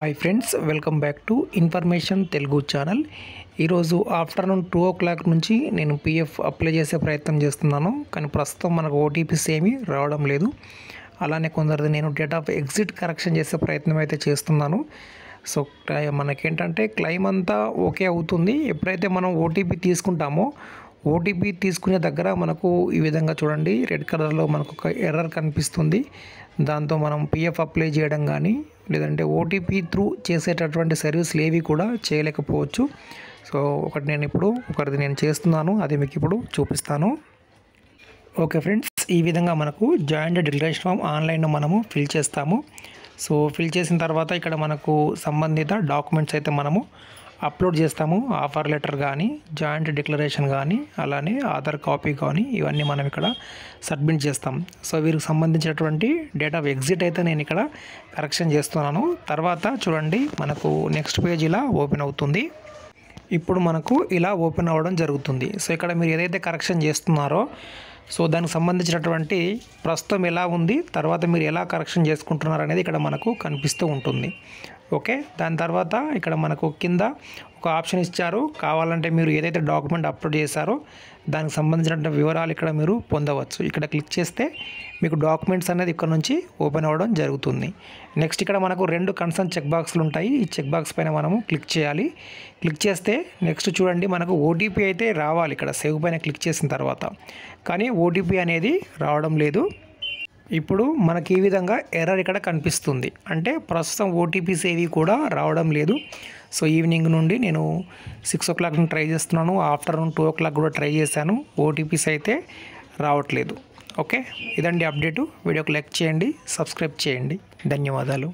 Hi friends, welcome back to information Telugu channel. ఈరోజు afternoon 2 o'clock నుంచి నేను పిఎఫ్ అప్లై చేసే ప్రయత్నం చేస్తున్నాను. కానీ ప్రస్తుతం మనకు ఓటీపీస్ ఏమీ రావడం లేదు. అలానే కొందరిది నేను డేట్ ఆఫ్ ఎగ్జిట్ కరెక్షన్ చేసే ప్రయత్నం అయితే చేస్తున్నాను. సో మనకేంటంటే క్లెయిమ్ అంతా ఓకే అవుతుంది. ఎప్పుడైతే మనం ఓటీపీ తీసుకుంటామో ఓటీపీ తీసుకునే దగ్గర మనకు ఈ విధంగా చూడండి, రెడ్ కలర్లో మనకు ఒక ఎర్రర్ కనిపిస్తుంది. దాంతో మనం పిఎఫ్ అప్లై చేయడం కానీ లేదంటే ఓటీపీ త్రూ చేసేటటువంటి సర్వీసులు ఏవి కూడా చేయలేకపోవచ్చు. సో ఒకరిది నేను చేస్తున్నాను, అది మీకు ఇప్పుడు చూపిస్తాను. ఓకే ఫ్రెండ్స్, ఈ విధంగా మనకు జాయింట్ డిక్లరేషన్ ఫామ్ ఆన్లైన్లో మనము ఫిల్ చేస్తాము. సో ఫిల్ చేసిన తర్వాత ఇక్కడ మనకు సంబంధిత డాక్యుమెంట్స్ అయితే మనము అప్లోడ్ చేస్తాము. ఆఫర్ లెటర్ కానీ, జాయింట్ డిక్లరేషన్ కానీ, అలానే ఆధార్ కాపీ కానీ ఇవన్నీ మనం ఇక్కడ సబ్మిట్ చేస్తాం. సో వీరికి సంబంధించినటువంటి డేట్ ఆఫ్ ఎగ్జిట్ అయితే నేను ఇక్కడ కరెక్షన్ చేస్తున్నాను. తర్వాత చూడండి, మనకు నెక్స్ట్ పేజ్ ఇలా ఓపెన్ అవుతుంది. ఇప్పుడు మనకు ఇలా ఓపెన్ అవ్వడం జరుగుతుంది. సో ఇక్కడ మీరు ఏదైతే కరెక్షన్ చేస్తున్నారో సో దానికి సంబంధించినటువంటి ప్రస్తుతం ఎలా ఉంది, తర్వాత మీరు ఎలా కరెక్షన్ చేసుకుంటున్నారు అనేది ఇక్కడ మనకు కనిపిస్తూ ఉంటుంది. ఓకే, దాని తర్వాత ఇక్కడ మనకు కింద ఒక ఆప్షన్ ఇచ్చారు. కావాలంటే మీరు ఏదైతే డాక్యుమెంట్ అప్లోడ్ చేశారో దానికి సంబంధించిన వివరాలు ఇక్కడ మీరు పొందవచ్చు. ఇక్కడ క్లిక్ చేస్తే మీకు డాక్యుమెంట్స్ అనేది ఇక్కడ నుంచి ఓపెన్ అవ్వడం జరుగుతుంది. నెక్స్ట్ ఇక్కడ మనకు 2 కన్సర్న్ చెక్ బాక్స్లు ఉంటాయి. ఈ చెక్ బాక్స్ పైన మనము క్లిక్ చేయాలి. క్లిక్ చేస్తే నెక్స్ట్ చూడండి, మనకు ఓటీపీ అయితే రావాలి. ఇక్కడ సేవ్ పైన క్లిక్ చేసిన తర్వాత కానీ ఓటీపీ అనేది రావడం లేదు. ఇప్పుడు మనకి ఈ విధంగా ఎర్రర్ ఇక్కడ కనిపిస్తుంది. అంటే ప్రస్తుతం ఓటీపీస్ ఏవి కూడా రావడం లేదు. సో ఈవినింగ్ నుండి నేను 6 o'clock ట్రై చేస్తున్నాను. ఆఫ్టర్నూన్ 2 o'clock కూడా ట్రై చేశాను. ఓటీపీస్ అయితే రావట్లేదు. ఓకే, ఇదండి అప్డేటు. వీడియోకి లైక్ చేయండి, సబ్స్క్రైబ్ చేయండి. ధన్యవాదాలు.